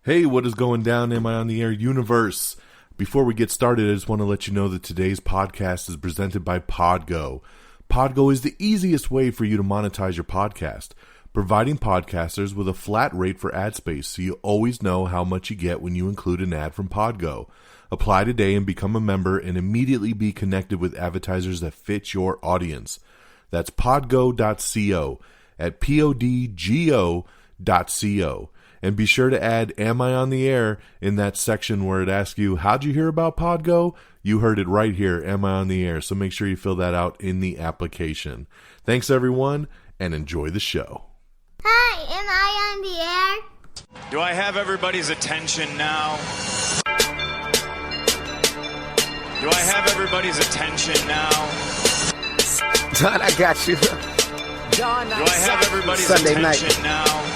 Hey, what is going down, Am I on the Air universe? Before we get started, I just want to let you know that today's podcast is presented by Podgo. Podgo is the easiest way for you to monetize your podcast, providing podcasters with a flat rate for ad space so you always know how much you get when you include an ad from Podgo. Apply today and become a member and immediately be connected with advertisers that fit your audience. That's podgo.co at podgo.co. And be sure to add Am I on the Air in that section where it asks you, how'd you hear about Podgo? You heard it right here, Am I on the Air? So make sure you fill that out in the application. Thanks, everyone, and enjoy the show. Hi, am I on the air? Do I have everybody's attention now? Do I have everybody's attention now? John, I got you. Do I have everybody's Sunday attention night. now?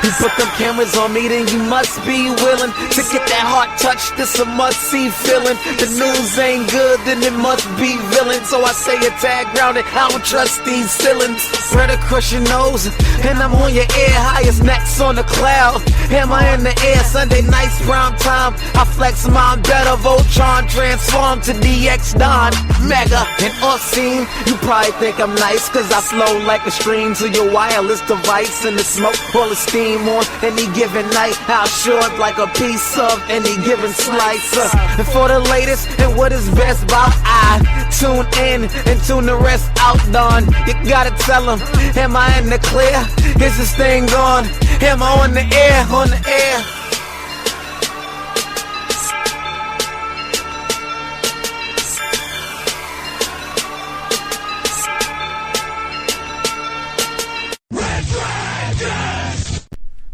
You put them cameras on me, then you must be willing to get that heart touch. This a must-see feeling. The news ain't good, then it must be villain. So I say a tag grounded, I don't trust these ceilings. Spread across your nose, and I'm on your ear. Highest necks on the cloud. Am I in the air? Sunday nights, prime time. I flex my better. Voltron transform to DX Don. Mega and Orsine. You probably think I'm nice, cause I flow like a stream to your wireless device. And the smoke all the steam on any given night. I'll short like a piece of any given slice. And for the latest and what is best about I tune in and tune the rest out, Don. You gotta tell them, am I in the clear? Is this thing on? Am I on the air? On the air?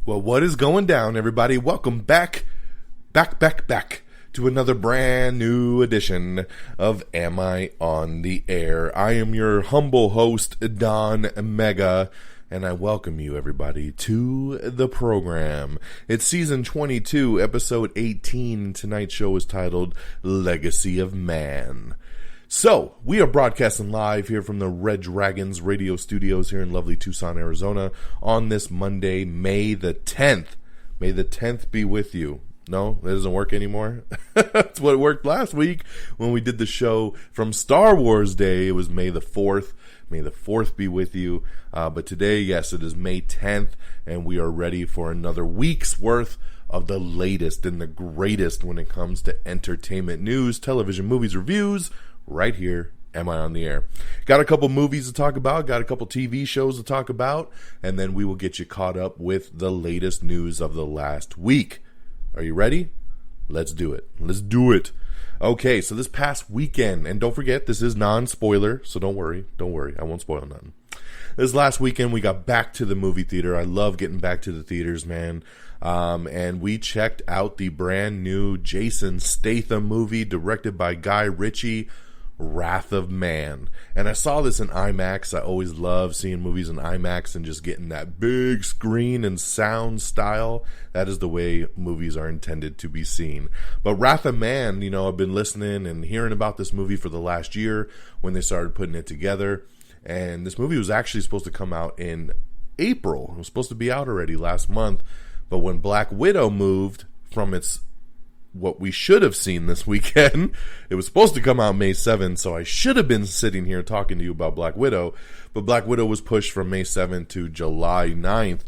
Well, what is going down, everybody? Welcome back to another brand new edition of Am I on the Air? I am your humble host, Don Mega, and I welcome you, everybody, to the program. It's season 22, episode 18. Tonight's show is titled Legacy of Man. So, we are broadcasting live here from the Red Dragons radio studios here in lovely Tucson, Arizona on this Monday, May the 10th. May the 10th be with you. No, that doesn't work anymore. That's what worked last week when we did the show from Star Wars Day. It was May the 4th. May the 4th be with you. But today, yes, it is May 10th, and we are ready for another week's worth of the latest and the greatest when it comes to entertainment news, television, movies, reviews, right here, Am I on the Air? Got a couple movies to talk about, got a couple TV shows to talk about, and then we will get you caught up with the latest news of the last week. Are you ready? Let's do it. Let's do it. Okay, so this past weekend, and don't forget, this is non-spoiler, so don't worry, I won't spoil nothing. This last weekend, we got back to the movie theater. I love getting back to the theaters, man. And we checked out the brand new Jason Statham movie directed by Guy Ritchie, Wrath of Man. And I saw this in IMAX. I always love seeing movies in IMAX and just getting that big screen and sound style. That is the way movies are intended to be seen. But Wrath of Man, I've been listening and hearing about this movie for the last year when they started putting it together. And this movie was actually supposed to come out in April. It was supposed to be out already last month. But when Black Widow moved from what we should have seen this weekend, it was supposed to come out May 7th, so I should have been sitting here talking to you about Black Widow, but Black Widow was pushed from May 7th to July 9th,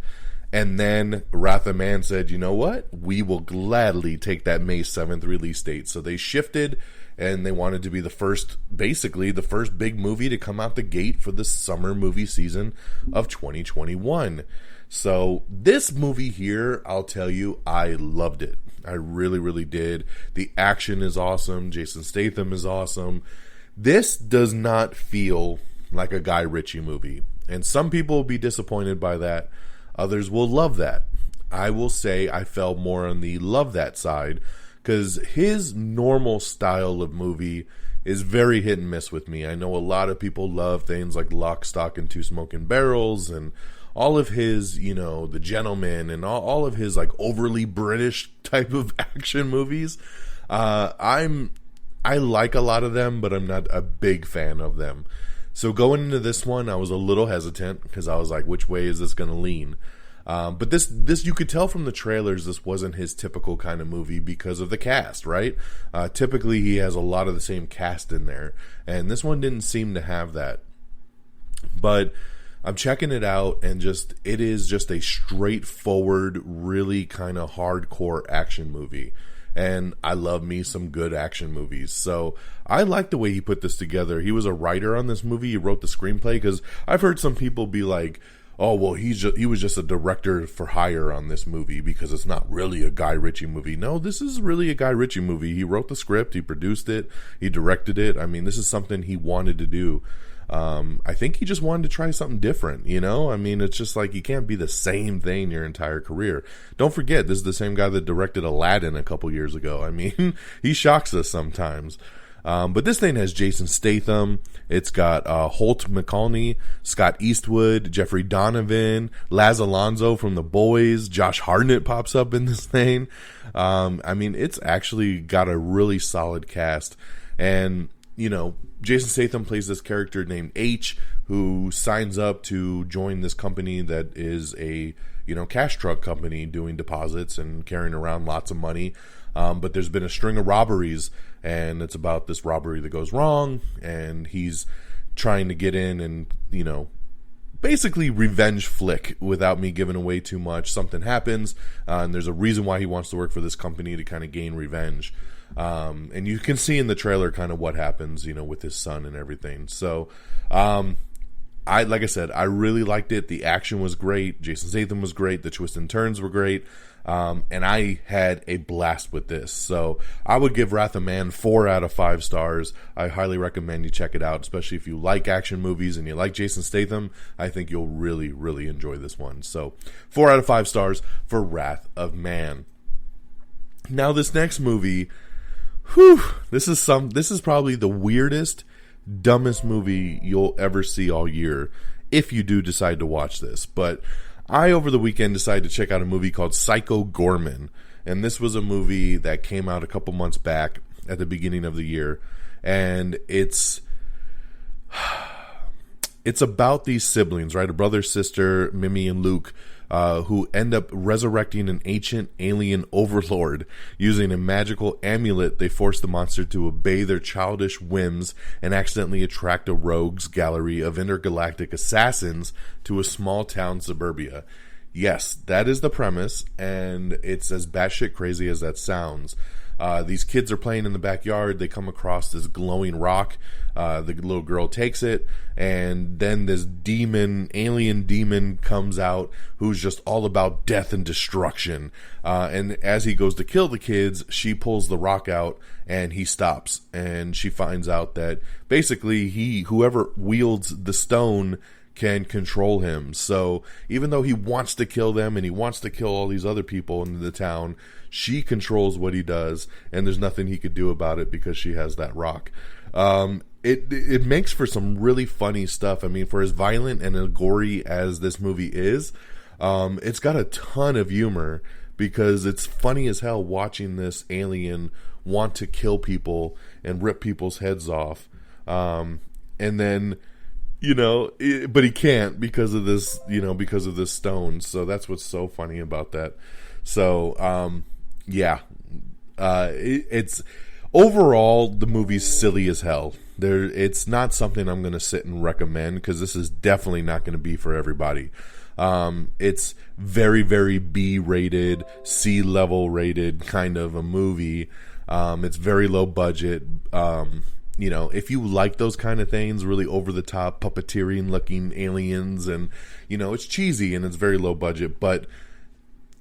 and then Wrath of Man said, you know what, we will gladly take that May 7th release date, so they shifted, and they wanted to be the first big movie to come out the gate for the summer movie season of 2021. So this movie here, I'll tell you, I loved it. I really, really did. The action is awesome. Jason Statham is awesome. This does not feel like a Guy Ritchie movie. And some people will be disappointed by that. Others will love that. I will say I fell more on the love that side because his normal style of movie is very hit and miss with me. I know a lot of people love things like Lock, Stock, and Two Smoking Barrels and all of his, The Gentleman and all of his like overly British type of action movies. I like a lot of them, but I'm not a big fan of them. So going into this one, I was a little hesitant because I was like, which way is this going to lean? But this you could tell from the trailers this wasn't his typical kind of movie because of the cast, right? Typically he has a lot of the same cast in there, and this one didn't seem to have that. But I'm checking it out, and it is just a straightforward, really kind of hardcore action movie. And I love me some good action movies. So I like the way he put this together. He was a writer on this movie. He wrote the screenplay, because I've heard some people be like, oh, well, he was just a director for hire on this movie because it's not really a Guy Ritchie movie. No, this is really a Guy Ritchie movie. He wrote the script, he produced it, he directed it. I mean, this is something he wanted to do. I think he just wanted to try something different, you know? I mean, it's just like you can't be the same thing your entire career. Don't forget, this is the same guy that directed Aladdin a couple years ago. I mean, he shocks us sometimes. But this thing has Jason Statham. It's got Holt McCallany, Scott Eastwood, Jeffrey Donovan, Laz Alonso from The Boys. Josh Hartnett pops up in this thing. I mean, it's actually got a really solid cast. And, you know, Jason Statham plays this character named H, who signs up to join this company that is a, you know, cash truck company doing deposits and carrying around lots of money. But there's been a string of robberies, and it's about this robbery that goes wrong, and he's trying to get in and, you know, basically revenge flick without me giving away too much. Something happens, and there's a reason why he wants to work for this company to kind of gain revenge. And you can see in the trailer kind of what happens, you know, with his son and everything. So, like I said, I really liked it. The action was great. Jason Statham was great. The twists and turns were great. And I had a blast with this. So I would give Wrath of Man 4 out of 5 stars. I highly recommend you check it out, especially if you like action movies and you like Jason Statham. I think you'll really, really enjoy this one. So 4 out of 5 stars for Wrath of Man. Now this next movie, this is probably the weirdest, dumbest movie you'll ever see all year, if you do decide to watch this. But I, over the weekend, decided to check out a movie called Psycho Goreman. And this was a movie that came out a couple months back at the beginning of the year. And it's about these siblings, right? A brother, sister, Mimi and Luke, who end up resurrecting an ancient alien overlord. Using a magical amulet, they force the monster to obey their childish whims and accidentally attract a rogues gallery of intergalactic assassins to a small town suburbia. Yes, that is the premise, and it's as batshit crazy as that sounds. These kids are playing in the backyard. They come across this glowing rock. The little girl takes it, and then this alien demon comes out who's just all about death and destruction. And as he goes to kill the kids, she pulls the rock out, and he stops. And she finds out that basically whoever wields the stone can control him. So even though he wants to kill them and he wants to kill all these other people in the town, she controls what he does, and there's nothing he could do about it because she has that rock. It makes for some really funny stuff. I mean, for as violent and gory as this movie is, it's got a ton of humor because it's funny as hell watching this alien want to kill people and rip people's heads off. And then, you know, but he can't because of this, because of this stone. So that's what's so funny about that. So, it's overall, the movie's silly as hell. It's not something I'm going to sit and recommend because this is definitely not going to be for everybody. It's very, very B-rated, C-level rated kind of a movie. It's very low budget. If you like those kind of things, really over-the-top, puppeteering-looking aliens, and, it's cheesy and it's very low budget, but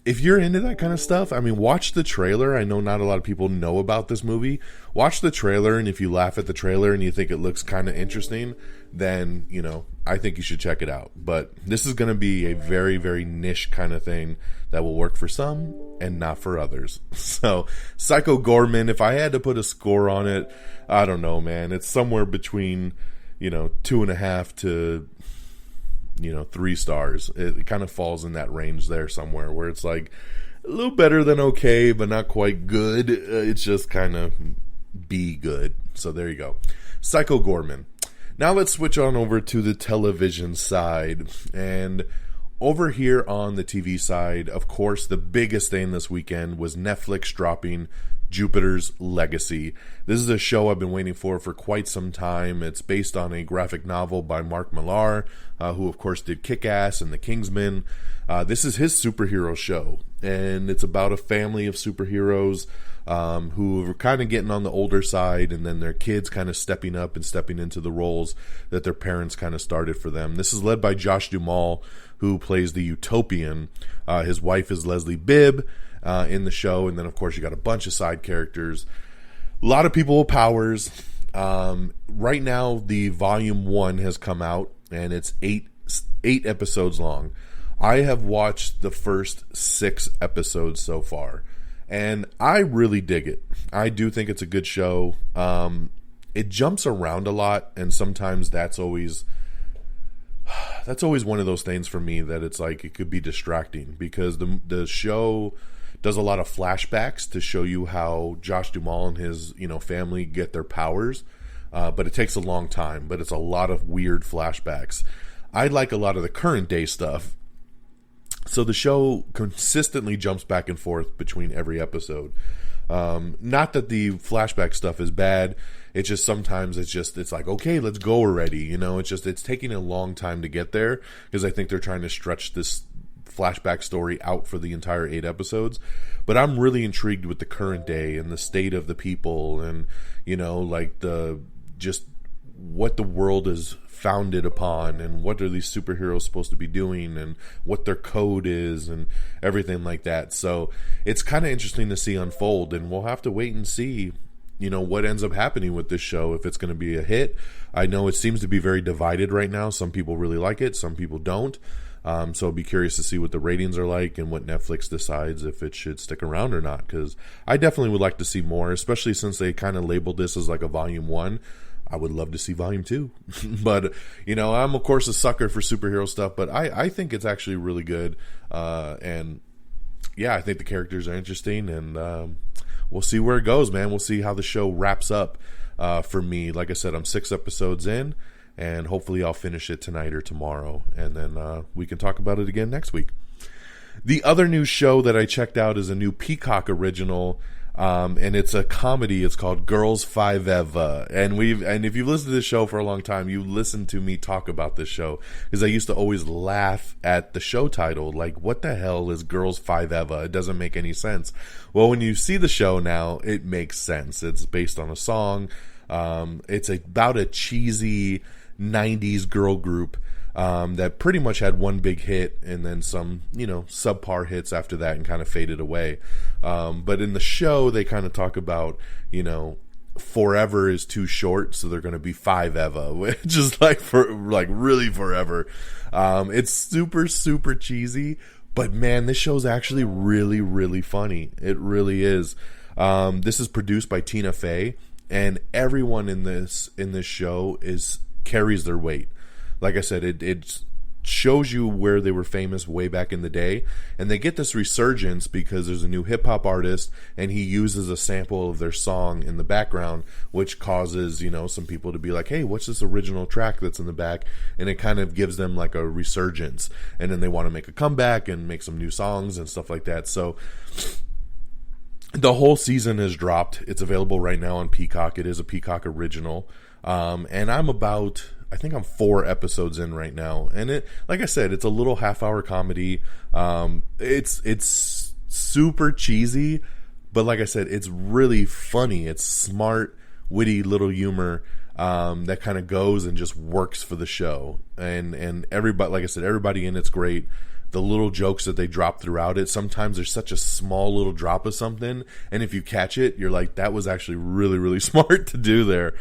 if you're into that kind of stuff, I mean, watch the trailer. I know not a lot of people know about this movie. Watch the trailer, and if you laugh at the trailer and you think it looks kind of interesting, then, I think you should check it out. But this is going to be a very, very niche kind of thing that will work for some and not for others. So, Psycho Goreman, if I had to put a score on it, I don't know, man. It's somewhere between, 2.5 to 3 stars. It kind of falls in that range there somewhere where it's like a little better than okay, but not quite good. It's just kind of be good. So there you go. Psycho Goreman. Now let's switch on over to the television side. And over here on the TV side, of course, the biggest thing this weekend was Netflix dropping Jupiter's Legacy. This is a show I've been waiting for quite some time. It's based on a graphic novel by Mark Millar, who of course did Kick-Ass and The Kingsman. This is his superhero show, and it's about a family of superheroes who are kind of getting on the older side, and then their kids kind of stepping up and stepping into the roles that their parents kind of started for them. This is led by Josh Duhamel, who plays the Utopian. His wife is Leslie Bibb in the show, and then of course you got a bunch of side characters. A lot of people with powers. Right now, the volume 1 has come out, and it's eight episodes long. I have watched the first 6 episodes so far, and I really dig it. I do think it's a good show. It jumps around a lot, and sometimes that's always one of those things for me that it's like it could be distracting, because the show does a lot of flashbacks to show you how Josh Duhamel and his family get their powers, but it takes a long time. But it's a lot of weird flashbacks. I like a lot of the current day stuff. So the show consistently jumps back and forth between every episode. Not that the flashback stuff is bad. It's just sometimes it's like, okay, let's go already. It's taking a long time to get there, because I think they're trying to stretch this flashback story out for the entire 8 episodes. But I'm really intrigued with the current day and the state of the people, and just what the world is founded upon, and what are these superheroes supposed to be doing, and what their code is, and everything like that. So it's kind of interesting to see unfold, and we'll have to wait and see what ends up happening with this show, if it's going to be a hit. I know it seems to be very divided right now. Some people really like it, some people don't. So I'll be curious to see what the ratings are like, and what Netflix decides if it should stick around or not, because I definitely would like to see more, especially since they kind of labeled this as like a volume 1. I would love to see volume 2. But, I'm of course a sucker for superhero stuff, but I think it's actually really good. And yeah, I think the characters are interesting, and we'll see where it goes, man. We'll see how the show wraps up for me. Like I said, I'm 6 episodes in, and hopefully I'll finish it tonight or tomorrow, and then we can talk about it again next week. The other new show that I checked out is a new Peacock original, and it's a comedy. It's called Girls5Eva, and if you've listened to this show for a long time, you listened to me talk about this show, because I used to always laugh at the show title, like, what the hell is Girls5Eva? It doesn't make any sense. Well, when you see the show now, it makes sense. It's based on a song. It's about a cheesy 90s girl group that pretty much had one big hit, and then some subpar hits after that, and kind of faded away. But in the show, they kind of talk about forever is too short, so they're going to be 5Eva, which is like really forever. It's super, super cheesy, but man, this show's actually really, really funny. It really is. This is produced by Tina Fey, and everyone in this show carries their weight. Like I said, it shows you where they were famous way back in the day, and they get this resurgence because there's a new hip-hop artist, and he uses a sample of their song in the background, which causes some people to be like, hey, what's this original track that's in the back? And it kind of gives them like a resurgence, and then they want to make a comeback and make some new songs and stuff like that. So the whole season has dropped. It's available right now on Peacock. It is a Peacock original, and I think I'm 4 episodes in right now, and it, like I said, it's a little half-hour comedy. It's super cheesy, but like I said, it's really funny. It's smart, witty little humor that kind of goes and just works for the show. And everybody, like I said, everybody in it's great. The little jokes that they drop throughout it, sometimes there's such a small little drop of something, and if you catch it, you're like, that was actually really, really smart to do there.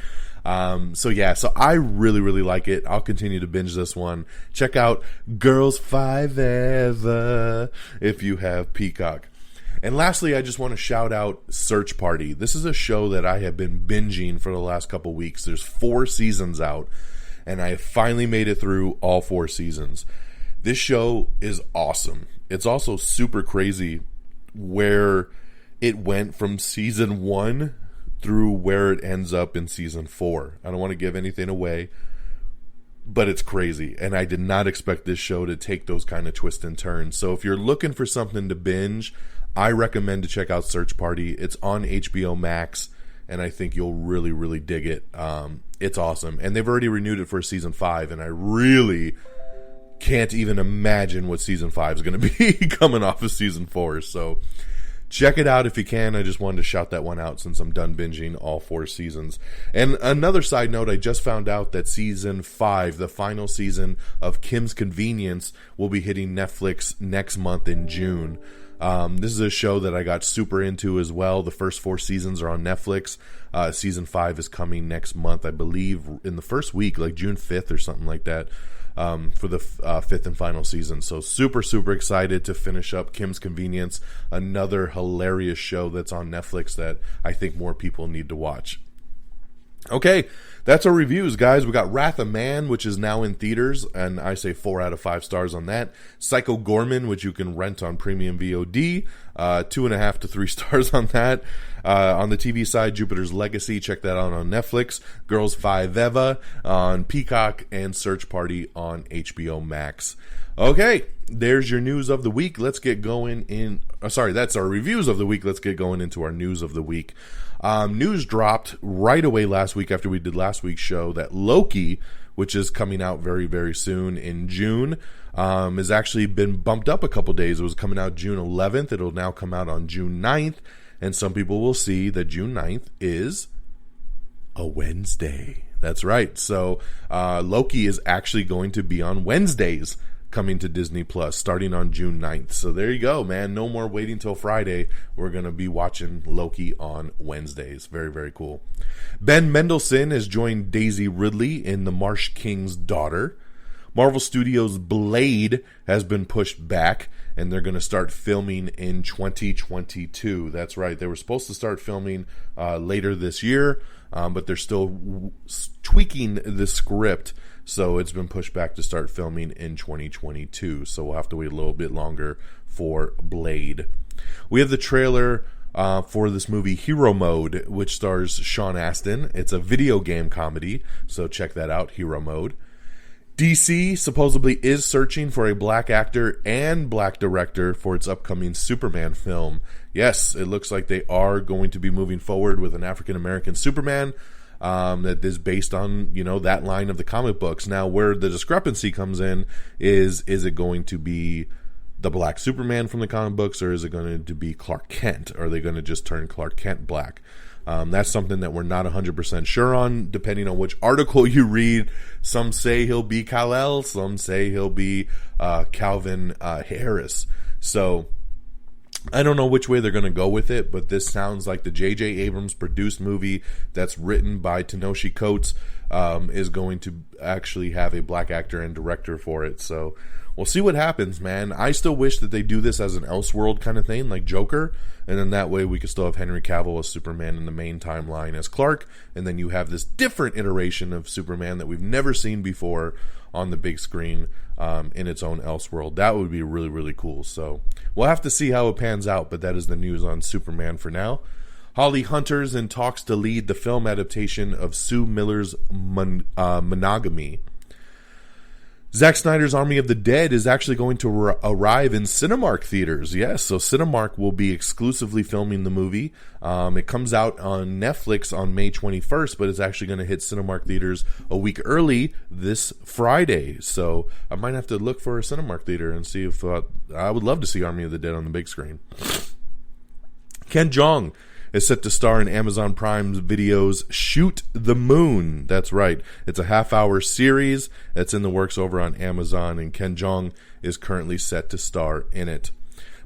So I really, really like it. I'll continue to binge this one. Check out Girls5Eva if you have Peacock. And lastly, I just want to shout out Search Party. This is a show that I have been binging for the last couple weeks. There's 4 seasons out, and I finally made it through all 4 seasons. This show is awesome. It's also super crazy where it went from season 1 through where it ends up in season 4. I don't want to give anything away, but it's crazy. And I did not expect this show to take those kind of twists and turns. So if you're looking for something to binge, I recommend to check out Search Party. It's on HBO Max, and I think you'll really, really dig it. It's awesome. And they've already renewed it for season 5, and I really can't even imagine what season 5 is going to be coming off of season 4. So check it out if you can. I just wanted to shout that one out since I'm done binging all 4 seasons. And another side note, I just found out that season 5, the final season of Kim's Convenience, will be hitting Netflix next month in June. This is a show that I got super into as well. The first 4 seasons are on Netflix. Season 5 is coming next month, I believe, in the first week, like June 5th or something like that, for the 5th and final season. So super, super excited to finish up Kim's Convenience, another hilarious show that's on Netflix that I think more people need to watch. Okay, that's our reviews, guys. We got Wrath of Man, which is now in theaters, and I say 4 out of 5 stars on that. Psycho Goreman, which you can rent on premium VOD, 2.5 to 3 stars on that. On the TV side, Jupiter's Legacy, check that out on Netflix. Girls5Eva on Peacock, and Search Party on HBO Max. Okay, there's your news of the week. Let's get going in. That's our reviews of the week. Let's get going into our news of the week. News dropped right away last week after we did last week's show that Loki, which is coming out very, very soon in June, has actually been bumped up a couple days. It was coming out June 11th. It'll now come out on June 9th. And some people will see that June 9th is a Wednesday. That's right. So Loki is actually going to be on Wednesdays, coming to Disney Plus starting on June 9th. So there you go, man. No more waiting till Friday. We're going to be watching Loki on Wednesdays. Very, very cool. Ben Mendelsohn has joined Daisy Ridley in The Marsh King's Daughter. Marvel Studios' Blade has been pushed back, and they're going to start filming in 2022. That's right. They were supposed to start filming later this year, but they're still tweaking the script. So it's been pushed back to start filming in 2022. So we'll have to wait a little bit longer for Blade. We have the trailer for this movie Hero Mode, which stars Sean Astin. It's a video game comedy, so check that out, Hero Mode. DC supposedly is searching for a black actor and black director for its upcoming Superman film. Yes, it looks like they are going to be moving forward with an African-American Superman that is based on, that line of the comic books. Now, where the discrepancy comes in is it going to be the black Superman from the comic books, or is it going to be Clark Kent? Or are they going to just turn Clark Kent black? That's something that we're not 100% sure on, depending on which article you read. Some say he'll be Kal-El, some say he'll be Calvin Harris. So I don't know which way they're going to go with it, but this sounds like the J.J. Abrams produced movie that's written by Tenoshi Coates is going to actually have a black actor and director for it. So we'll see what happens, man. I still wish that they do this as an Elseworld kind of thing, like Joker, and then that way we could still have Henry Cavill as Superman in the main timeline as Clark, and then you have this different iteration of Superman that we've never seen before on the big screen in its own Elseworld. That would be really, really cool. So we'll have to see how it pans out, but that is the news on Superman for now. Holly Hunter's in talks to lead the film adaptation of Sue Miller's Monogamy. Zack Snyder's Army of the Dead is actually going to arrive in Cinemark theaters. Yes, so Cinemark will be exclusively filming the movie. It comes out on Netflix on May 21st, but it's actually going to hit Cinemark theaters a week early this Friday. So I might have to look for a Cinemark theater and see if I would love to see Army of the Dead on the big screen. Ken Jeong is set to star in Amazon Prime Video's Shoot the Moon. That's right. It's a half-hour series that's in the works over on Amazon, and Ken Jeong is currently set to star in it.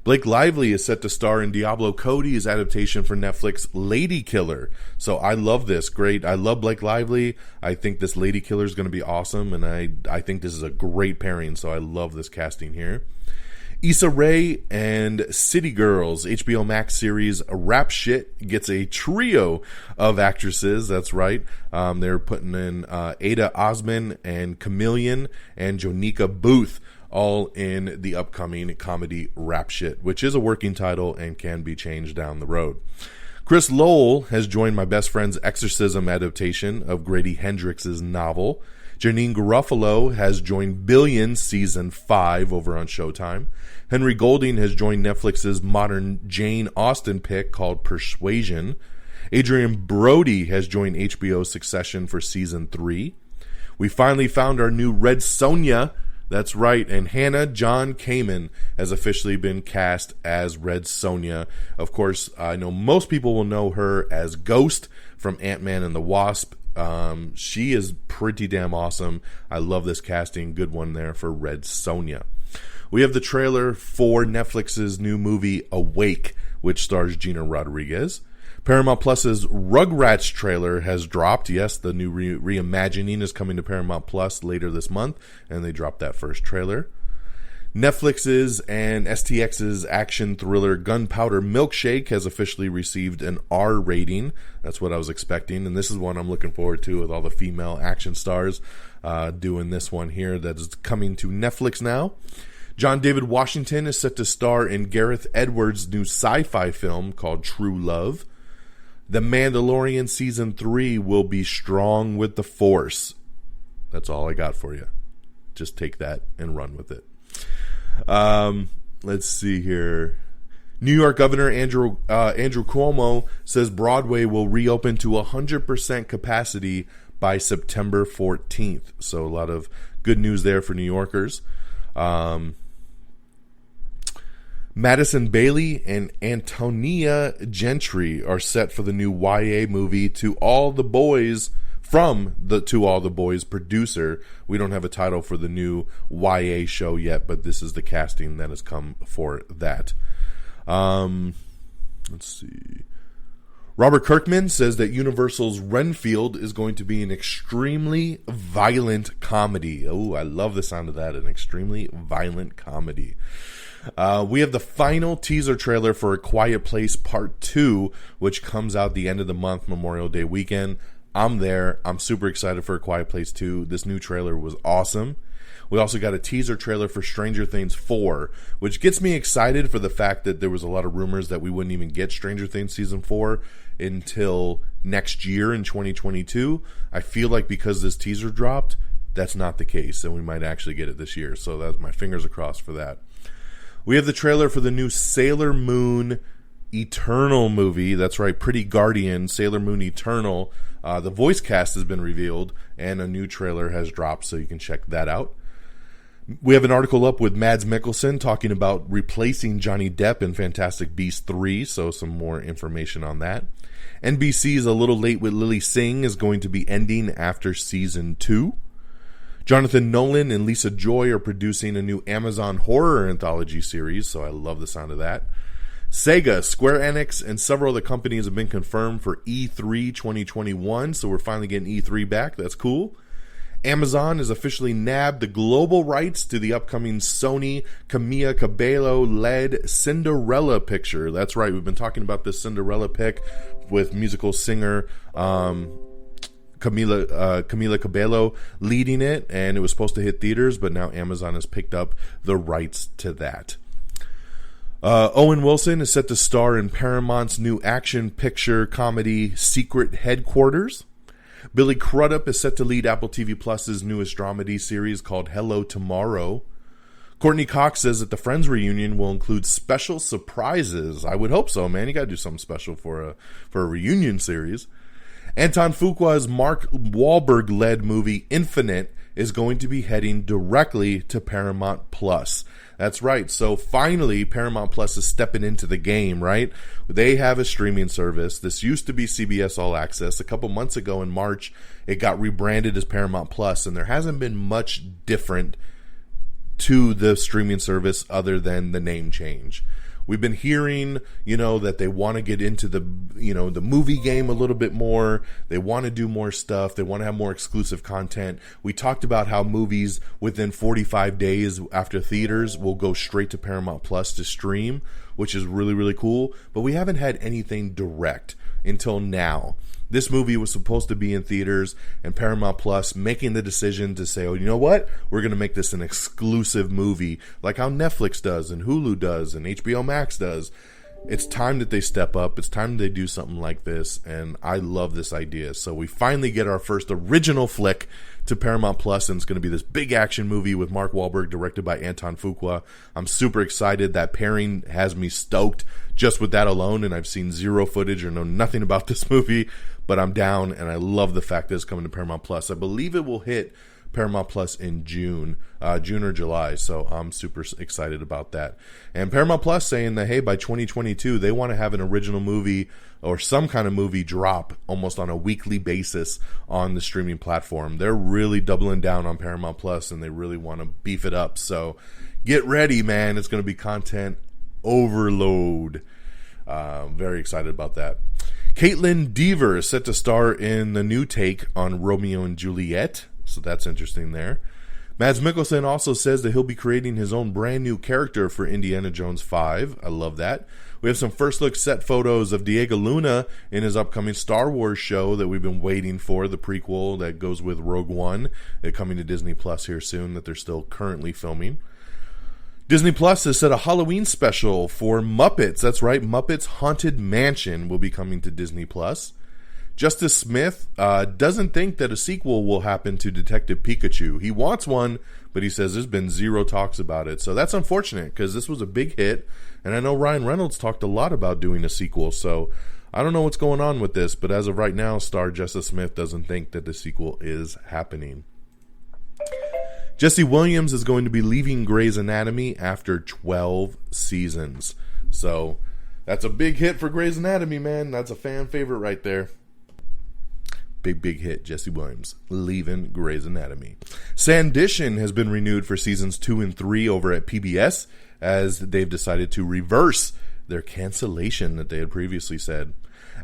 Blake Lively is set to star in Diablo Cody's adaptation for Netflix, Lady Killer. So I love this. Great. I love Blake Lively. I think this Lady Killer is going to be awesome, and I think this is a great pairing, so I love this casting here. Issa Rae and City Girls HBO Max series Rap Shit gets a trio of actresses. That's right. They're putting in Ada Osman and Chameleon and Jonica Booth all in the upcoming comedy Rap Shit, which is a working title and can be changed down the road. Chris Lowell has joined My Best Friend's Exorcism adaptation of Grady Hendrix's novel. Janine Garofalo has joined Billions Season 5 over on Showtime. Henry Golding has joined Netflix's modern Jane Austen pick called Persuasion. Adrian Brody has joined HBO's Succession for Season 3. We finally found our new Red Sonja. That's right, and Hannah John Kamen has officially been cast as Red Sonja. Of course, I know most people will know her as Ghost from Ant-Man and the Wasp. She is pretty damn awesome. I love this casting. Good one there for Red Sonja. We have the trailer for Netflix's new movie Awake, which stars Gina Rodriguez. Paramount Plus's Rugrats trailer has dropped. Yes, the new reimagining is coming to Paramount Plus later this month, and they dropped that first trailer. Netflix's and STX's action thriller Gunpowder Milkshake has officially received an R rating. That's what I was expecting, and this is one I'm looking forward to with all the female action stars doing this one here that is coming to Netflix now. John David Washington is set to star in Gareth Edwards' new sci-fi film called True Love. The Mandalorian Season 3 will be strong with the Force. That's all I got for you. Just take that and run with it. Let's see here. New York Governor Andrew Cuomo says Broadway will reopen to 100% capacity by September 14th. So a lot of good news there for New Yorkers. Madison Bailey and Antonia Gentry are set for the new YA movie To All the Boys from the To All the Boys producer. We don't have a title for the new YA show yet, but this is the casting that has come for that. Let's see. Robert Kirkman says that Universal's Renfield is going to be an extremely violent comedy. Oh, I love the sound of that, an extremely violent comedy. We have the final teaser trailer for A Quiet Place Part 2, which comes out the end of the month, Memorial Day weekend. I'm there. I'm super excited for A Quiet Place 2. This new trailer was awesome. We also got a teaser trailer for Stranger Things 4, which gets me excited for the fact that there was a lot of rumors that we wouldn't even get Stranger Things Season 4 until next year in 2022. I feel like because this teaser dropped, that's not the case, and we might actually get it this year. So that's my fingers crossed for that. We have the trailer for the new Sailor Moon Eternal movie. That's right, Pretty Guardian, Sailor Moon Eternal. The voice cast has been revealed, and a new trailer has dropped, so you can check that out. We have an article up with Mads Mikkelsen talking about replacing Johnny Depp in Fantastic Beasts 3, so some more information on that. NBC's A Little Late with Lily Singh is going to be ending after Season 2. Jonathan Nolan and Lisa Joy are producing a new Amazon horror anthology series, so I love the sound of that. Sega, Square Enix, and several other companies have been confirmed for E3 2021, so we're finally getting E3 back. That's cool. Amazon has officially nabbed the global rights to the upcoming Sony Camila Cabello-led Cinderella picture. That's right, we've been talking about this Cinderella pic with musical singer Camila Cabello leading it, and it was supposed to hit theaters, but now Amazon has picked up the rights to that. Owen Wilson is set to star in Paramount's new action picture comedy Secret Headquarters. Billy Crudup is set to lead Apple TV Plus's newest dramedy series called Hello Tomorrow. Courtney Cox says that the Friends reunion will include special surprises. I would hope so, man. You got to do something special for a reunion series. Anton Fuqua's Mark Wahlberg-led movie Infinite is going to be heading directly to Paramount Plus. That's right. So finally, Paramount Plus is stepping into the game, right? They have a streaming service. This used to be CBS All Access. A couple months ago in March, it got rebranded as Paramount Plus, and there hasn't been much different to the streaming service other than the name change. We've been hearing, that they want to get into the movie game a little bit more. They want to do more stuff. They want to have more exclusive content. We talked about how movies within 45 days after theaters will go straight to Paramount Plus to stream, which is really, really cool. But we haven't had anything direct until now. This movie was supposed to be in theaters, and Paramount Plus making the decision to say, oh, you know what? We're going to make this an exclusive movie, like how Netflix does and Hulu does and HBO Max does. it's time that they step up. It's time they do something like this, and I love this idea. So we finally get our first original flick to Paramount Plus, and it's going to be this big action movie with Mark Wahlberg, directed by Anton Fuqua. I'm super excited. That pairing has me stoked just with that alone, and I've seen zero footage or know nothing about this movie, but I'm down, and I love the fact that it's coming to Paramount Plus. I believe it will hit Paramount Plus in June or July, so I'm super excited about that. And Paramount Plus saying that, hey, by 2022 they want to have an original movie or some kind of movie drop almost on a weekly basis on the streaming platform. They're really doubling down on Paramount Plus, and they really want to beef it up. So get ready, man. It's going to be content overload. Very excited about that. Caitlin Dever is set to star in the new take on Romeo and Juliet, so that's interesting there. Mads Mikkelsen also says that he'll be creating his own brand new character for Indiana Jones 5. I love that. We have some first look set photos of Diego Luna in his upcoming Star Wars show that we've been waiting for, the prequel that goes with Rogue One. They're coming to Disney Plus here soon, that they're still currently filming. Disney Plus has set a Halloween special for Muppets. That's right, Muppets Haunted Mansion will be coming to Disney Plus. Justice Smith doesn't think that a sequel will happen to Detective Pikachu. He wants one, but he says there's been zero talks about it. So that's unfortunate, because this was a big hit, and I know Ryan Reynolds talked a lot about doing a sequel. So I don't know what's going on with this, but as of right now, star Justice Smith doesn't think that the sequel is happening. Jesse Williams is going to be leaving Grey's Anatomy after 12 seasons. So that's a big hit for Grey's Anatomy, man. That's a fan favorite right there. Big hit, Jesse Williams leaving Grey's Anatomy. Sandition has been renewed for seasons 2 and 3 over at PBS, as they've decided to reverse their cancellation that they had previously said.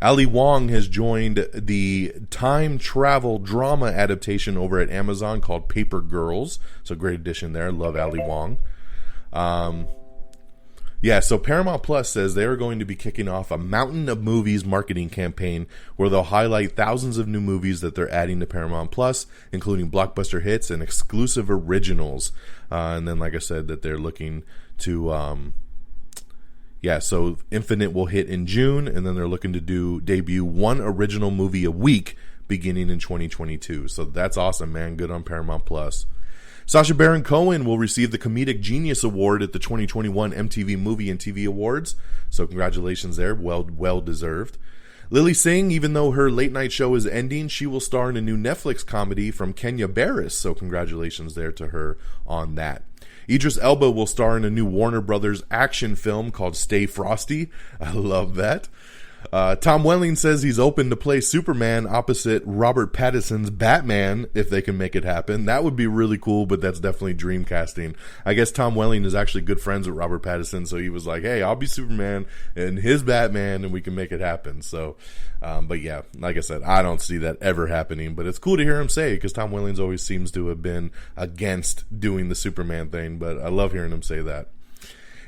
Ali Wong has joined the time travel drama adaptation over at Amazon called Paper Girls. So great addition there. Love Ali Wong. So Paramount Plus says they are going to be kicking off a Mountain of Movies marketing campaign where they'll highlight thousands of new movies that they're adding to Paramount Plus, including blockbuster hits and exclusive originals. And then, like I said, that they're looking to... so Infinite will hit in June, and then they're looking to debut one original movie a week beginning in 2022. So that's awesome, man. Good on Paramount Plus. Sacha Baron Cohen will receive the Comedic Genius Award at the 2021 MTV Movie and TV Awards. So congratulations there. Well deserved. Lily Singh, even though her late night show is ending, she will star in a new Netflix comedy from Kenya Barris. So congratulations there to her on that. Idris Elba will star in a new Warner Brothers action film called Stay Frosty. I love that. Tom Welling says he's open to play Superman opposite Robert Pattinson's Batman if they can make it happen. That would be really cool, but that's definitely dream casting. I guess Tom Welling is actually good friends with Robert Pattinson, so he was like, hey, I'll be Superman and his Batman and we can make it happen. So, but yeah, like I said, I don't see that ever happening, but it's cool to hear him say it, because Tom Welling always seems to have been against doing the Superman thing, but I love hearing him say that.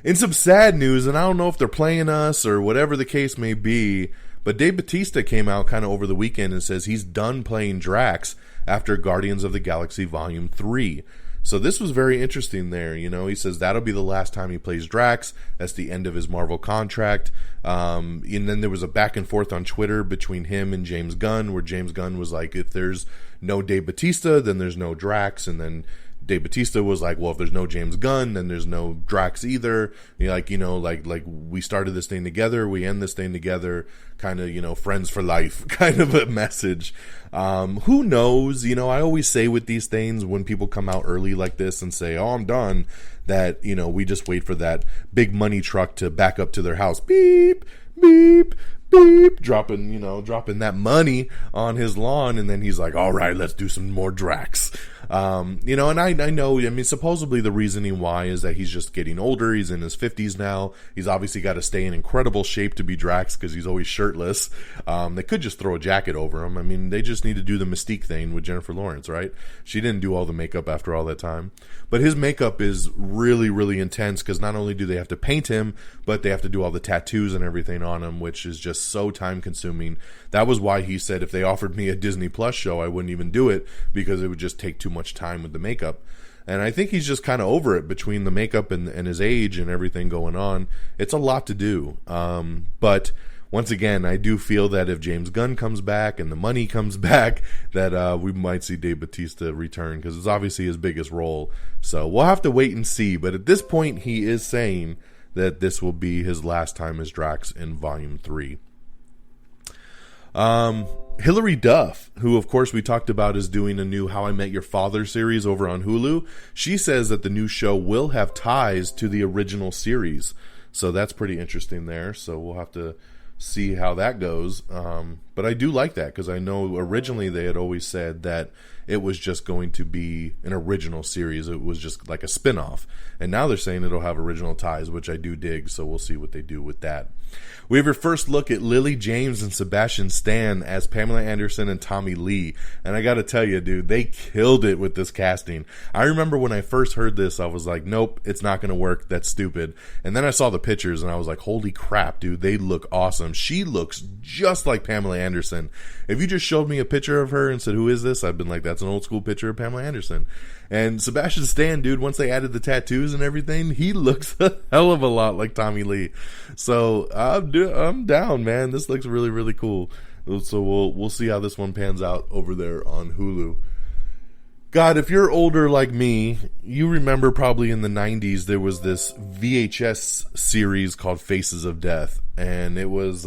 In some sad news, and I don't know if they're playing us or whatever the case may be, but Dave Bautista came out kind of over the weekend and says he's done playing Drax after Guardians of the Galaxy Volume 3. So this was very interesting there. You know, he says that'll be the last time he plays Drax. That's the end of his Marvel contract. And then there was a back and forth on Twitter between him and James Gunn, where James Gunn was like, if there's no Dave Bautista, then there's no Drax. And then Dave Bautista was like, well, if there's no James Gunn, then there's no Drax either. Like we started this thing together, we end this thing together, kind of, friends for life kind of a message. Who knows? I always say with these things, when people come out early like this and say, oh, I'm done, that, we just wait for that big money truck to back up to their house. Beep, beep, beep, dropping that money on his lawn, and then he's like, all right, let's do some more Drax. And I know, supposedly the reasoning why is that he's just getting older. He's in his 50s now. He's obviously got to stay in incredible shape to be Drax, because he's always shirtless. They could just throw a jacket over him. They just need to do the Mystique thing with Jennifer Lawrence, right? She didn't do all the makeup after all that time. But his makeup is really, really intense, because not only do they have to paint him, but they have to do all the tattoos and everything on him, which is just so time consuming. That was why he said if they offered me a Disney Plus show, I wouldn't even do it, because it would just take too much time with the makeup. And I think he's just kind of over it between the makeup and his age and everything going on. It's a lot to do. But once again, I do feel that if James Gunn comes back and the money comes back, that we might see Dave Bautista return, because it's obviously his biggest role. So we'll have to wait and see. But at this point, he is saying that this will be his last time as Drax in Volume 3. Hilary Duff, who of course we talked about is doing a new How I Met Your Father series over on Hulu, she says that the new show will have ties to the original series. So that's pretty interesting there. So we'll have to see how that goes. But I do like that, because I know originally they had always said that it was just going to be an original series. It was just like a spin-off. And now they're saying it'll have original ties, which I do dig. So we'll see what they do with that. We have your first look at Lily James and Sebastian Stan as Pamela Anderson and Tommy Lee. And I got to tell you, dude, they killed it with this casting. I remember when I first heard this, I was like, nope, it's not going to work. That's stupid. And then I saw the pictures and I was like, holy crap, dude, they look awesome. She looks just like Pamela Anderson. If you just showed me a picture of her and said, who is this? I'd been like, that's an old school picture of Pamela Anderson. And Sebastian Stan, dude, once they added the tattoos and everything, he looks a hell of a lot like Tommy Lee. So I'm down, man. This looks really, really cool. So we'll see how this one pans out over there on Hulu. God, if you're older like me, you remember probably in the 90s there was this VHS series called Faces of Death, and it was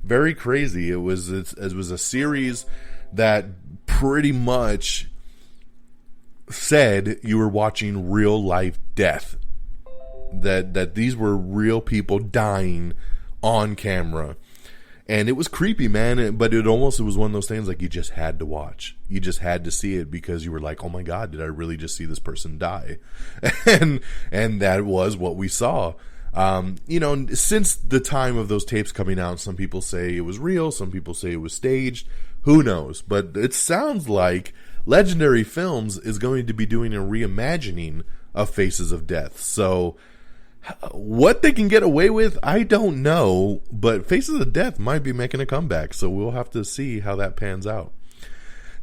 very crazy. It was a series that pretty much said you were watching real life death. That these were real people dying on camera. And it was creepy, man, but it was one of those things like you just had to watch. You just had to see it because you were like, oh my God, did I really just see this person die? And that was what we saw. Since the time of those tapes coming out, some people say it was real, some people say it was staged. Who knows? But it sounds like Legendary Films is going to be doing a reimagining of Faces of Death. So what they can get away with, I don't know, but Faces of Death might be making a comeback, so we'll have to see how that pans out.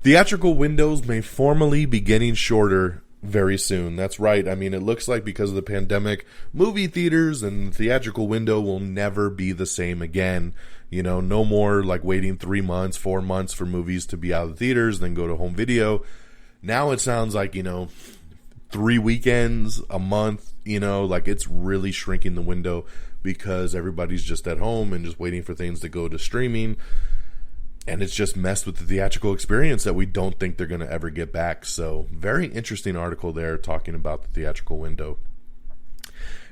Theatrical windows may formally be getting shorter very soon. That's right. I mean, it looks like because of the pandemic, movie theaters and the theatrical window will never be the same again. No more like waiting 3 months, 4 months for movies to be out of the theaters, then go to home video. Now it sounds like, 3 weekends, a month, like it's really shrinking the window because everybody's just at home and just waiting for things to go to streaming. And it's just messed with the theatrical experience that we don't think they're going to ever get back. So very interesting article there talking about the theatrical window.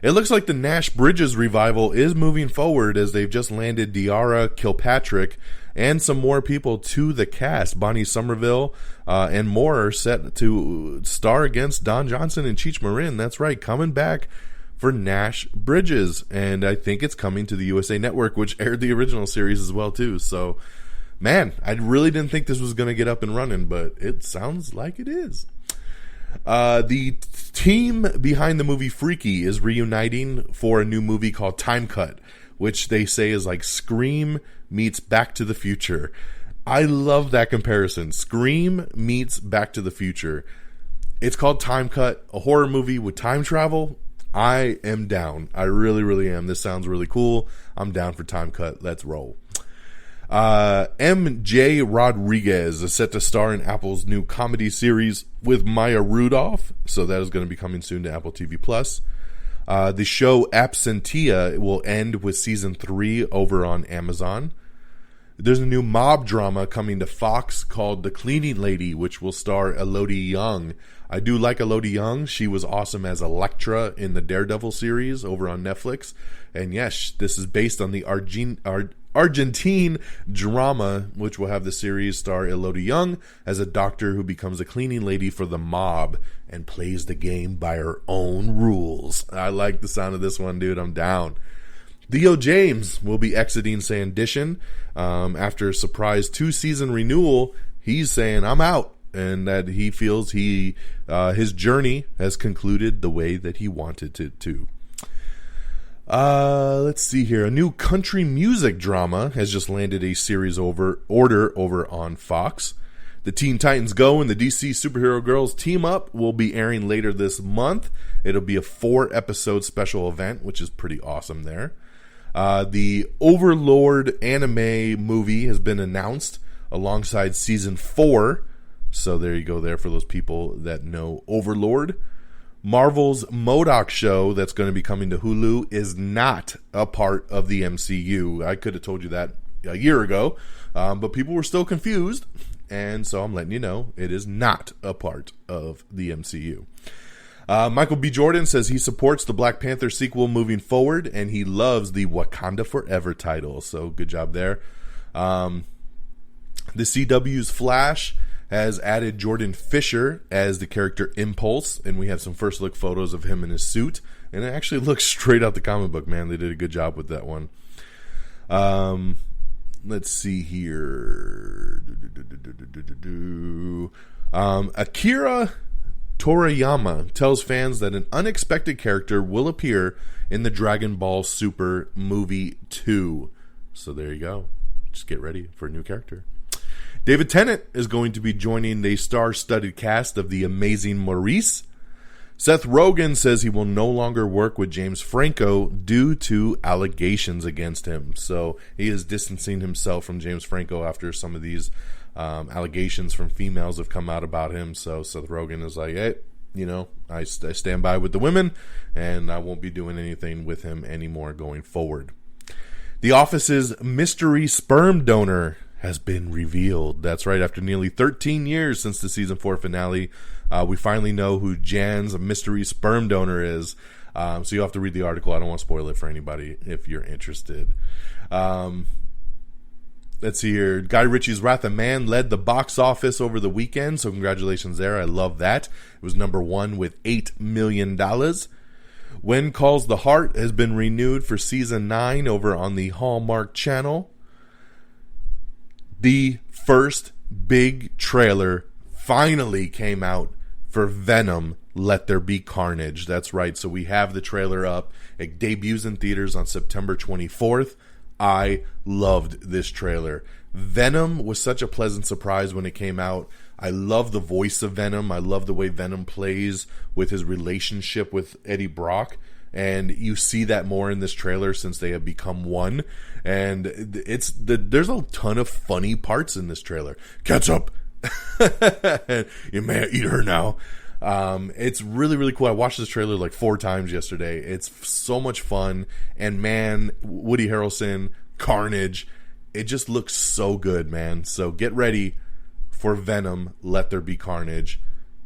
It looks like the Nash Bridges revival is moving forward as they've just landed Diarra Kilpatrick and some more people to the cast. Bonnie Somerville and more are set to star against Don Johnson and Cheech Marin. That's right, coming back for Nash Bridges. And I think it's coming to the USA Network, which aired the original series as well, too. So, man, I really didn't think this was going to get up and running, but it sounds like it is. The team behind the movie Freaky is reuniting for a new movie called Time Cut, which they say is like Scream meets Back to the Future. I love that comparison. Scream meets Back to the Future. It's called Time Cut, a horror movie with time travel. I am down. I really, really am. This sounds really cool. I'm down for Time Cut. Let's roll. MJ Rodriguez is set to star in Apple's new comedy series with Maya Rudolph. So that is going to be coming soon to Apple TV Plus. The show Absentia will end with season 3 over on Amazon. There's a new mob drama coming to Fox called The Cleaning Lady, which will star Elodie Young. I do like Elodie Young. She was awesome as Elektra in the Daredevil series over on Netflix. And yes, this is based on the Argentine drama, which will have the series star Elodie Young as a doctor who becomes a cleaning lady for the mob and plays the game by her own rules. I like the sound of this one, dude. I'm down. Theo James will be exiting Sandition after a surprise 2-season renewal. He's saying, I'm out, and that he feels his journey has concluded the way that he wanted it to. Let's see here. A new country music drama has just landed a series order over on Fox. The Teen Titans Go and the DC Superhero Girls Team Up will be airing later this month. It'll be a 4-episode special event, which is pretty awesome there. The Overlord anime movie has been announced alongside Season 4. So there you go there for those people that know Overlord. Marvel's MODOK show that's going to be coming to Hulu is not a part of the MCU. I could have told you that a year ago, but people were still confused. And so I'm letting you know it is not a part of the MCU. Michael B. Jordan says he supports the Black Panther sequel moving forward, and he loves the Wakanda Forever title. So good job there. The CW's Flash has added Jordan Fisher as the character Impulse, and we have some first look photos of him in his suit. And it actually looks straight out the comic book, man. They did a good job with that one. Let's see here. Akira Toriyama tells fans that an unexpected character will appear in the Dragon Ball Super Movie 2. So there you go. Just get ready for a new character. David Tennant is going to be joining the star-studded cast of The Amazing Maurice. Seth Rogen says he will no longer work with James Franco due to allegations against him. So he is distancing himself from James Franco after some of these allegations from females have come out about him. So Seth Rogen is like, hey, I stand by with the women, and I won't be doing anything with him anymore going forward. The Office's mystery sperm donor has been revealed. That's right. After nearly 13 years since the season 4 finale, we finally know who Jan's mystery sperm donor is. So you'll have to read the article. I don't want to spoil it for anybody if you're interested. Let's see here. Guy Ritchie's Wrath of Man led the box office over the weekend, so congratulations there. I love that. It was number 1 with $8 million. When Calls the Heart has been renewed for season 9 over on the Hallmark Channel. The first big trailer finally came out for Venom, Let There Be Carnage. That's right. So we have the trailer up. It debuts in theaters on September 24th. I loved this trailer. Venom was such a pleasant surprise when it came out. I love the voice of Venom. I love the way Venom plays with his relationship with Eddie Brock. And you see that more in this trailer since they have become one. And there's a ton of funny parts in this trailer. Ketchup! You may eat her now. It's really, really cool. I watched this trailer like 4 times yesterday. It's so much fun. And man, Woody Harrelson, Carnage, it just looks so good, man. So get ready for Venom, Let There Be Carnage.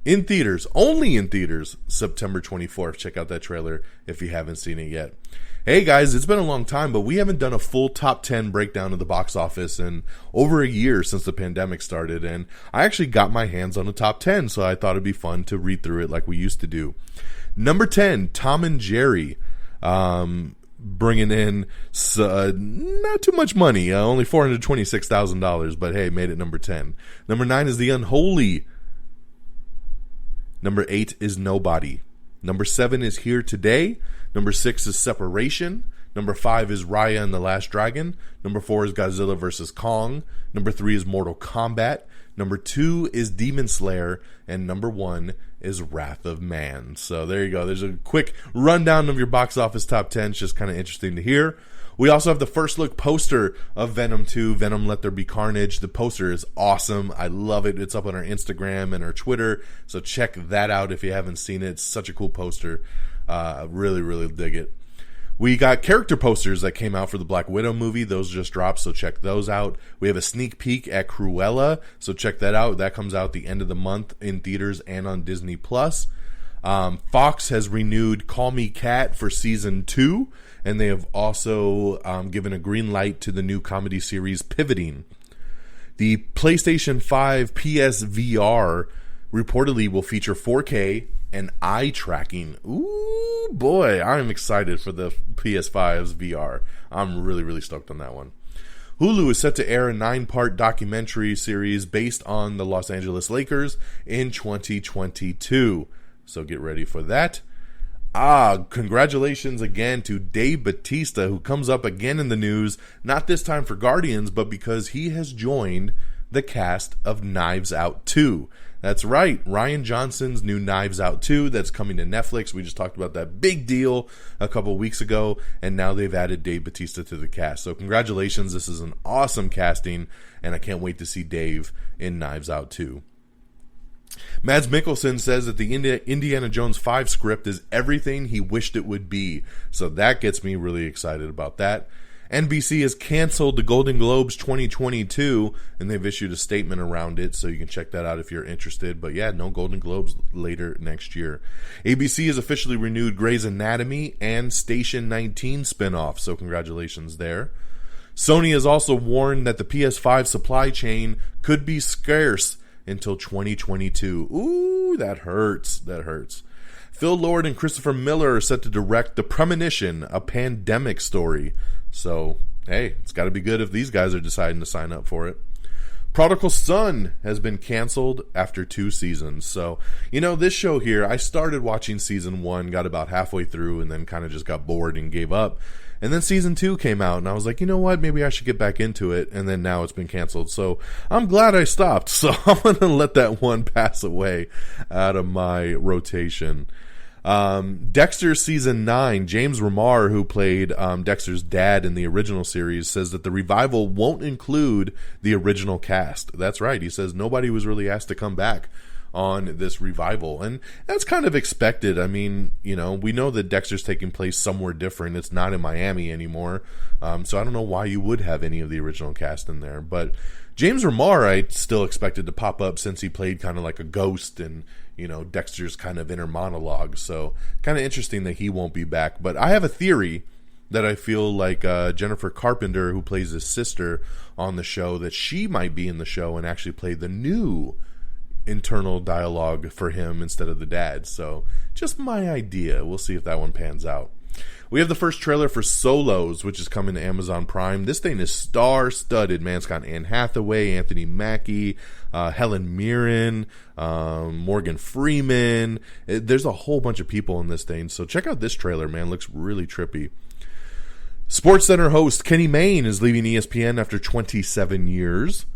In theaters, only in theaters, September 24th. Check out that trailer if you haven't seen it yet. Hey guys, it's been a long time, but we haven't done a full top 10 breakdown of the box office in over a year since the pandemic started, and I actually got my hands on a top 10, so I thought it'd be fun to read through it like we used to do. Number 10, Tom and Jerry, bringing in not too much money, only $426,000, but hey, made it number 10. Number 9 is The Unholy. Number 8 is Nobody. Number 7 is Here Today. Number 6 is Separation. Number 5 is Raya and the Last Dragon. Number 4 is Godzilla vs. Kong. Number 3 is Mortal Kombat. Number 2 is Demon Slayer. And number 1 is Wrath of Man. So there you go. There's a quick rundown of your box office top 10. It's just kind of interesting to hear. We also have the first look poster of Venom 2, Venom Let There Be Carnage. The poster is awesome. I love it. It's up on our Instagram and our Twitter. So check that out if you haven't seen it. It's such a cool poster. Really, really dig it. We got character posters that came out for the Black Widow movie. Those just dropped, so check those out. We have a sneak peek at Cruella, so check that out. That comes out the end of the month in theaters and on Disney+. Fox has renewed Call Me Kat for season 2, and they have also given a green light to the new comedy series Pivoting. The PlayStation 5 PSVR reportedly will feature 4K and eye tracking. Ooh, boy, I'm excited for the PS5's VR. I'm really, really stoked on that one. Hulu is set to air a 9-part documentary series based on the Los Angeles Lakers in 2022. So get ready for that. Congratulations again to Dave Bautista, who comes up again in the news, not this time for Guardians, but because he has joined the cast of Knives Out 2. That's right, Rian Johnson's new Knives Out 2 that's coming to Netflix. We just talked about that big deal a couple weeks ago, and now they've added Dave Bautista to the cast. So congratulations, this is an awesome casting, and I can't wait to see Dave in Knives Out 2. Mads Mikkelsen says that the Indiana Jones 5 script is everything he wished it would be. So that gets me really excited about that. NBC has canceled the Golden Globes 2022, and they've issued a statement around it, so you can check that out if you're interested. But yeah, no Golden Globes later next year. ABC has officially renewed Grey's Anatomy and Station 19 spinoff, so congratulations there. Sony has also warned that the PS5 supply chain could be scarce until 2022. Ooh, that hurts. That hurts. Phil Lord and Christopher Miller are set to direct The Premonition, a pandemic story. So, hey, it's got to be good if these guys are deciding to sign up for it. Prodigal Son has been canceled after 2 seasons. So, this show here, I started watching season 1, got about halfway through, and then kind of just got bored and gave up. And then season 2 came out, and I was like, you know what, maybe I should get back into it. And then now it's been canceled. So I'm glad I stopped. So I'm going to let that one pass away out of my rotation. Dexter season 9, James Remar, who played Dexter's dad in the original series, says that the revival won't include the original cast. That's right. He says nobody was really asked to come back on this revival, and that's kind of expected. I mean, we know that Dexter's taking place somewhere different. It's not in Miami anymore, so I don't know why you would have any of the original cast in there. But James Remar, I still expected to pop up since he played kind of like a ghost in Dexter's kind of inner monologue. So kind of interesting that he won't be back. But I have a theory that I feel like Jennifer Carpenter, who plays his sister on the show, that she might be in the show and actually play the new internal dialogue for him instead of the dad. So just my idea. We'll see if that one pans out. We have the first trailer for Solos, which is coming to Amazon Prime. This thing is star-studded, man. It's got Anne Hathaway, Anthony Mackie, Helen Mirren, Morgan Freeman. There's a whole bunch of people in this thing. So check out this trailer, man. It looks really trippy. SportsCenter host Kenny Mayne is leaving ESPN after 27 years.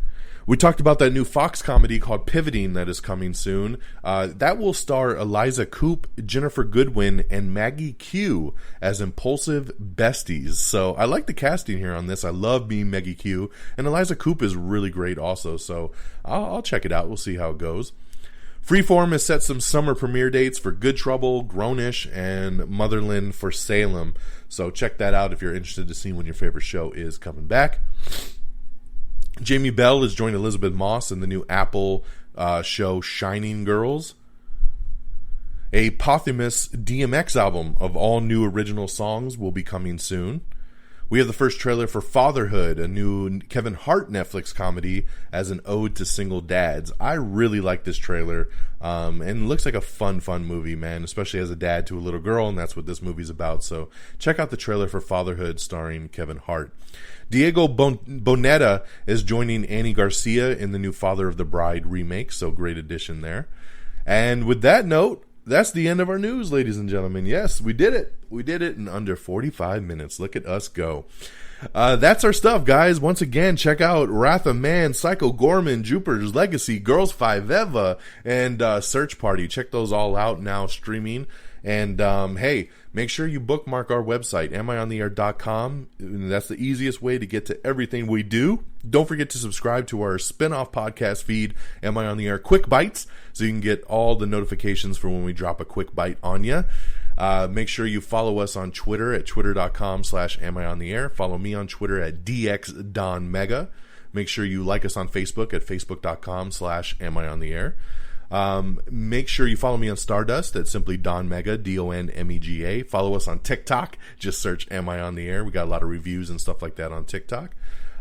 We talked about that new Fox comedy called Pivoting that is coming soon. That will star Eliza Coupe, Jennifer Goodwin, and Maggie Q as impulsive besties. So I like the casting here on this. I love being Maggie Q, and Eliza Coupe is really great also. So I'll check it out. We'll see how it goes. Freeform has set some summer premiere dates for Good Trouble, Grownish, and Motherland for Salem. So check that out if you're interested to see when your favorite show is coming back. Jamie Bell has joined Elizabeth Moss in the new Apple show Shining Girls. A posthumous DMX album of all new original songs will be coming soon. We have the first trailer for Fatherhood, a new Kevin Hart Netflix comedy as an ode to single dads. I really like this trailer, and it looks like a fun movie, man, especially as a dad to a little girl, and that's what this movie's about. So check out the trailer for Fatherhood starring Kevin Hart. Diego Boneta is joining Annie Garcia in the new Father of the Bride remake, so great addition there. And with that note, that's the end of our news, ladies and gentlemen. Yes, we did it. We did it in under 45 minutes. Look at us go. That's our stuff, guys. Once again, check out Wrath of Man, Psycho Goreman, Jupiter's Legacy, Girls5Eva, and Search Party. Check those all out now streaming. And hey, make sure you bookmark our website, amiontheair.com. That's the easiest way to get to everything we do. Don't forget to subscribe to our spin-off podcast feed, Am I on the Air Quick Bites, so you can get all the notifications for when we drop a quick bite on you. Make sure you follow us on Twitter at twitter.com/amiontheair. Follow me on Twitter at DXDonMega. Make sure you like us on Facebook at facebook.com/amiontheair. Make sure you follow me on Stardust at simply Don Mega, DONMEGA. Follow us on TikTok. Just search Am I on the Air? We got a lot of reviews and stuff like that on TikTok.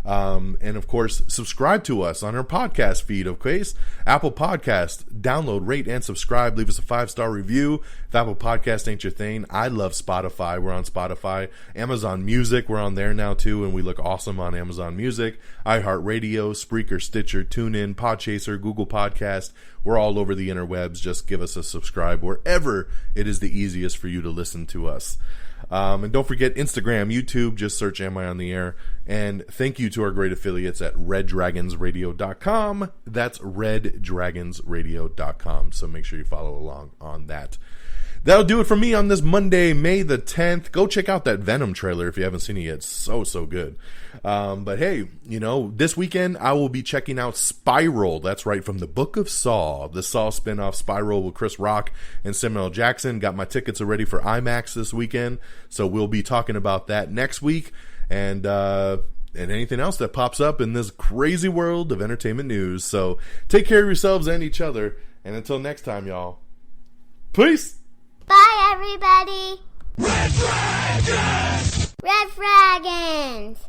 And of course, subscribe to us on our podcast feed, okay? Apple Podcast, download, rate, and subscribe. Leave us a 5-star review. If Apple Podcast ain't your thing, I love Spotify. We're on Spotify. Amazon Music, we're on there now too, and we look awesome on Amazon Music. iHeartRadio, Spreaker, Stitcher, TuneIn, Podchaser, Google Podcast. We're all over the interwebs. Just give us a subscribe wherever it is the easiest for you to listen to us. And don't forget Instagram, YouTube, just search Am I on the Air. And thank you to our great affiliates at reddragonsradio.com. That's reddragonsradio.com. So make sure you follow along on that. That'll do it for me on this Monday, May the 10th. Go check out that Venom trailer if you haven't seen it yet. It's so good. But hey, this weekend I will be checking out Spiral. That's right, from the Book of Saw. The Saw spinoff Spiral with Chris Rock and Samuel L. Jackson. Got my tickets already for IMAX this weekend. So we'll be talking about that next week. And anything else that pops up in this crazy world of entertainment news. So take care of yourselves and each other. And until next time, y'all. Peace! Bye, everybody. Red Dragons! Red Dragons.